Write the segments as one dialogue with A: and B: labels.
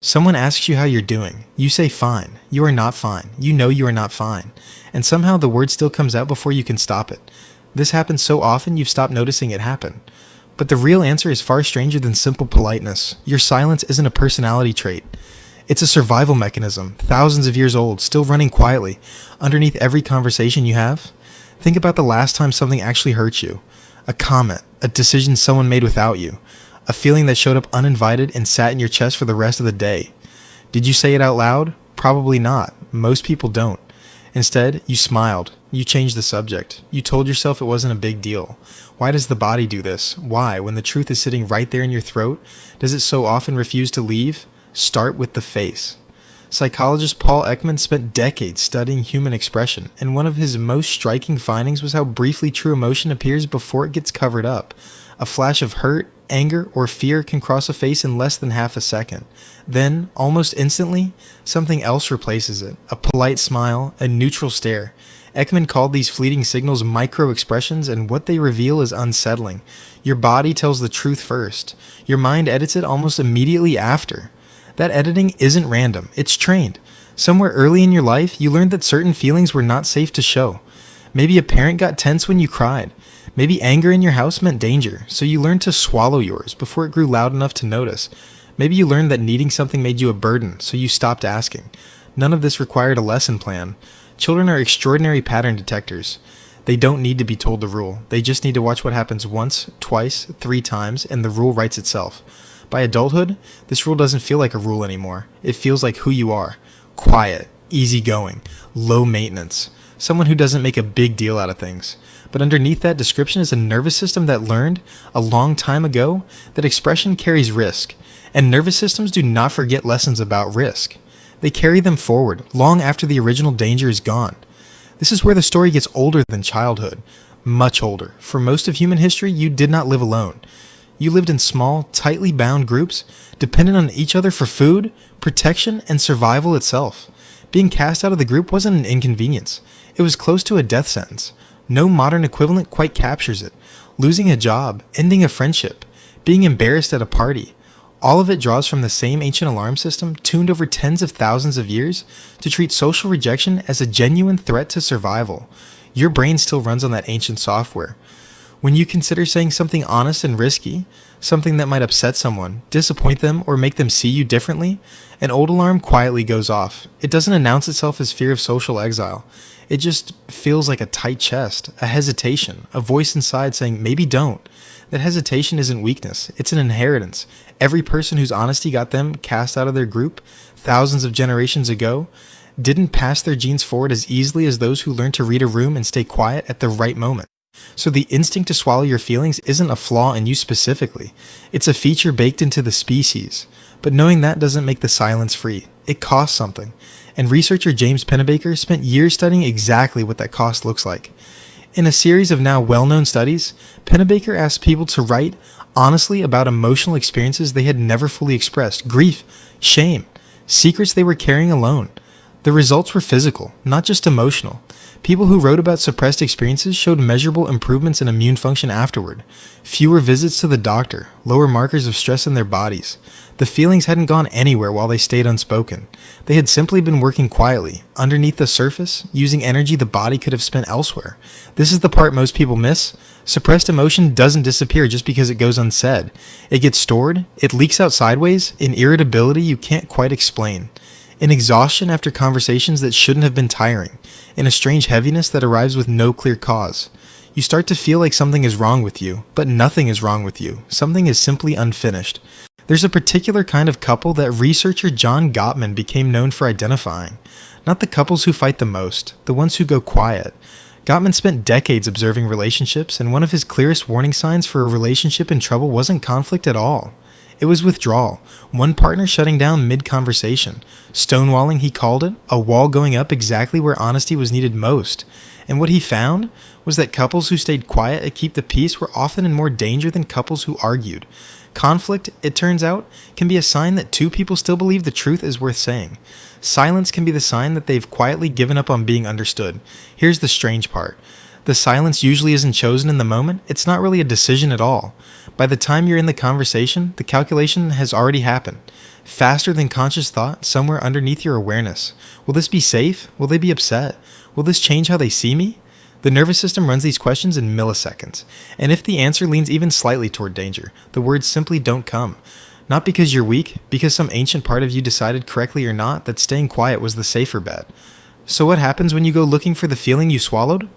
A: Someone asks you how you're doing. You say fine. You are not fine. You know you are not fine. And somehow the word still comes out before you can stop it. This happens so often you've stopped noticing it happen. But the real answer is far stranger than simple politeness. Your silence isn't a personality trait. It's a survival mechanism, thousands of years old, still running quietly, underneath every conversation you have. Think about the last time something actually hurt you. A comment, a decision someone made without you, a feeling that showed up uninvited and sat in your chest for the rest of the day. Did you say it out loud? Probably not. Most people don't. Instead, you smiled. You changed the subject. You told yourself it wasn't a big deal. Why does the body do this? Why, when the truth is sitting right there in your throat, does it so often refuse to leave? Start with the face. Psychologist Paul Ekman spent decades studying human expression, and one of his most striking findings was how briefly true emotion appears before it gets covered up. A flash of hurt, anger, or fear can cross a face in less than half a second. Then, almost instantly, something else replaces it. A polite smile, a neutral stare. Ekman called these fleeting signals micro-expressions, and what they reveal is unsettling. Your body tells the truth first. Your mind edits it almost immediately after. That editing isn't random, it's trained. Somewhere early in your life, you learned that certain feelings were not safe to show. Maybe a parent got tense when you cried. Maybe anger in your house meant danger, so you learned to swallow yours before it grew loud enough to notice. Maybe you learned that needing something made you a burden, so you stopped asking. None of this required a lesson plan. Children are extraordinary pattern detectors. They don't need to be told the rule. They just need to watch what happens once, twice, 3 times, and the rule writes itself. By adulthood, this rule doesn't feel like a rule anymore. It feels like who you are. Quiet, easygoing, low maintenance. Someone who doesn't make a big deal out of things. But underneath that description is a nervous system that learned, a long time ago, that expression carries risk. And nervous systems do not forget lessons about risk. They carry them forward, long after the original danger is gone. This is where the story gets older than childhood. Much older. For most of human history, you did not live alone. You lived in small, tightly bound groups, dependent on each other for food, protection, and survival itself. Being cast out of the group wasn't an inconvenience. It was close to a death sentence. No modern equivalent quite captures it. Losing a job, ending a friendship, being embarrassed at a party. All of it draws from the same ancient alarm system, tuned over tens of thousands of years, to treat social rejection as a genuine threat to survival. Your brain still runs on that ancient software. When you consider saying something honest and risky, something that might upset someone, disappoint them, or make them see you differently, an old alarm quietly goes off. It doesn't announce itself as fear of social exile. It just feels like a tight chest, a hesitation, a voice inside saying, maybe don't. That hesitation isn't weakness, it's an inheritance. Every person whose honesty got them cast out of their group, thousands of generations ago, didn't pass their genes forward as easily as those who learned to read a room and stay quiet at the right moment. So the instinct to swallow your feelings isn't a flaw in you specifically. It's a feature baked into the species. But knowing that doesn't make the silence free. It costs something. And researcher James Pennebaker spent years studying exactly what that cost looks like. In a series of now well-known studies, Pennebaker asked people to write honestly about emotional experiences they had never fully expressed, grief, shame, secrets they were carrying alone. The results were physical, not just emotional. People who wrote about suppressed experiences showed measurable improvements in immune function afterward. Fewer visits to the doctor, lower markers of stress in their bodies. The feelings hadn't gone anywhere while they stayed unspoken. They had simply been working quietly, underneath the surface, using energy the body could have spent elsewhere. This is the part most people miss. Suppressed emotion doesn't disappear just because it goes unsaid. It gets stored, it leaks out sideways, in irritability you can't quite explain. In exhaustion after conversations that shouldn't have been tiring, in a strange heaviness that arrives with no clear cause. You start to feel like something is wrong with you, but nothing is wrong with you. Something is simply unfinished. There's a particular kind of couple that researcher John Gottman became known for identifying. Not the couples who fight the most, the ones who go quiet. Gottman spent decades observing relationships, and one of his clearest warning signs for a relationship in trouble wasn't conflict at all. It was withdrawal, one partner shutting down mid-conversation. Stonewalling, he called it, a wall going up exactly where honesty was needed most. And what he found was that couples who stayed quiet and keep the peace were often in more danger than couples who argued. Conflict, it turns out, can be a sign that two people still believe the truth is worth saying. Silence can be the sign that they've quietly given up on being understood. Here's the strange part. The silence usually isn't chosen in the moment. It's not really a decision at all. By the time you're in the conversation, the calculation has already happened. faster than conscious thought, somewhere underneath your awareness. Will this be safe? Will they be upset? Will this change how they see me? The nervous system runs these questions in milliseconds, and if the answer leans even slightly toward danger, the words simply don't come. Not because you're weak, because some ancient part of you decided, correctly or not, that staying quiet was the safer bet. So what happens when you go looking for the feeling you swallowed?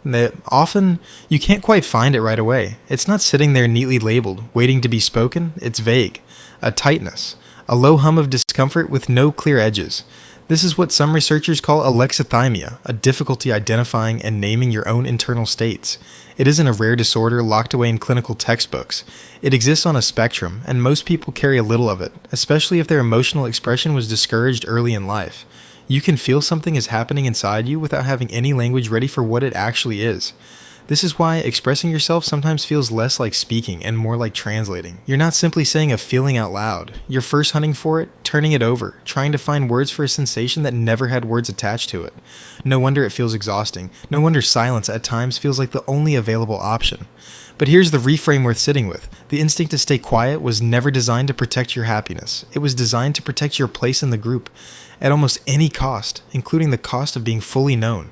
A: Often, you can't quite find it right away. It's not sitting there neatly labeled, waiting to be spoken. It's vague. A tightness. A low hum of discomfort with no clear edges. This is what some researchers call alexithymia, a difficulty identifying and naming your own internal states. It isn't a rare disorder locked away in clinical textbooks. It exists on a spectrum, and most people carry a little of it, especially if their emotional expression was discouraged early in life. You can feel something is happening inside you without having any language ready for what it actually is. This is why expressing yourself sometimes feels less like speaking and more like translating. You're not simply saying a feeling out loud. You're first hunting for it, turning it over, trying to find words for a sensation that never had words attached to it. No wonder it feels exhausting. No wonder silence at times feels like the only available option. But here's the reframe worth sitting with. The instinct to stay quiet was never designed to protect your happiness. It was designed to protect your place in the group at almost any cost, including the cost of being fully known.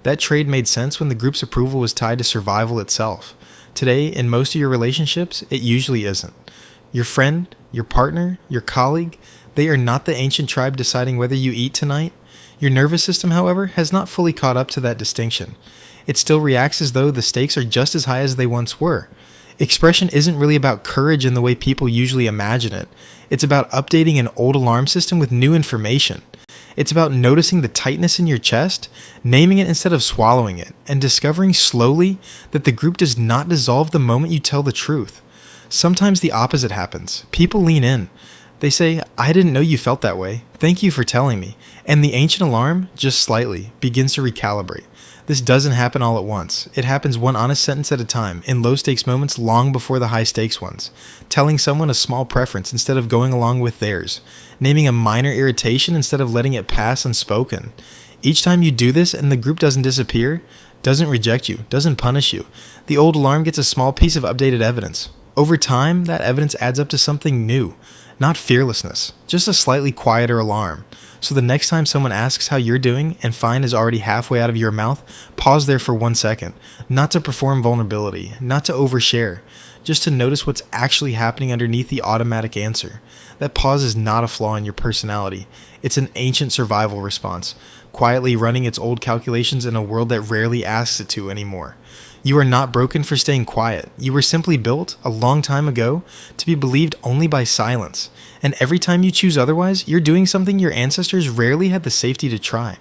A: That trade made sense when the group's approval was tied to survival itself. Today, in most of your relationships, it usually isn't. Your friend, your partner, your colleague, they are not the ancient tribe deciding whether you eat tonight. Your nervous system, however, has not fully caught up to that distinction. It still reacts as though the stakes are just as high as they once were. Expression isn't really about courage in the way people usually imagine it. It's about updating an old alarm system with new information. It's about noticing the tightness in your chest, naming it instead of swallowing it, and discovering slowly that the group does not dissolve the moment you tell the truth. Sometimes the opposite happens. People lean in. They say, "I didn't know you felt that way. Thank you for telling me." And the ancient alarm, just slightly, begins to recalibrate. This doesn't happen all at once. It happens one honest sentence at a time, in low-stakes moments long before the high-stakes ones. Telling someone a small preference instead of going along with theirs. Naming a minor irritation instead of letting it pass unspoken. Each time you do this and the group doesn't disappear, doesn't reject you, doesn't punish you, the old alarm gets a small piece of updated evidence. Over time, that evidence adds up to something new. Not fearlessness, just a slightly quieter alarm. So the next time someone asks how you're doing and fine is already halfway out of your mouth, pause there for 1 second. Not to perform vulnerability, not to overshare, just to notice what's actually happening underneath the automatic answer. That pause is not a flaw in your personality. It's an ancient survival response, quietly running its old calculations in a world that rarely asks it to anymore. You are not broken for staying quiet. You were simply built, a long time ago, to be believed only by silence. And every time you choose otherwise, you're doing something your ancestors rarely had the safety to try.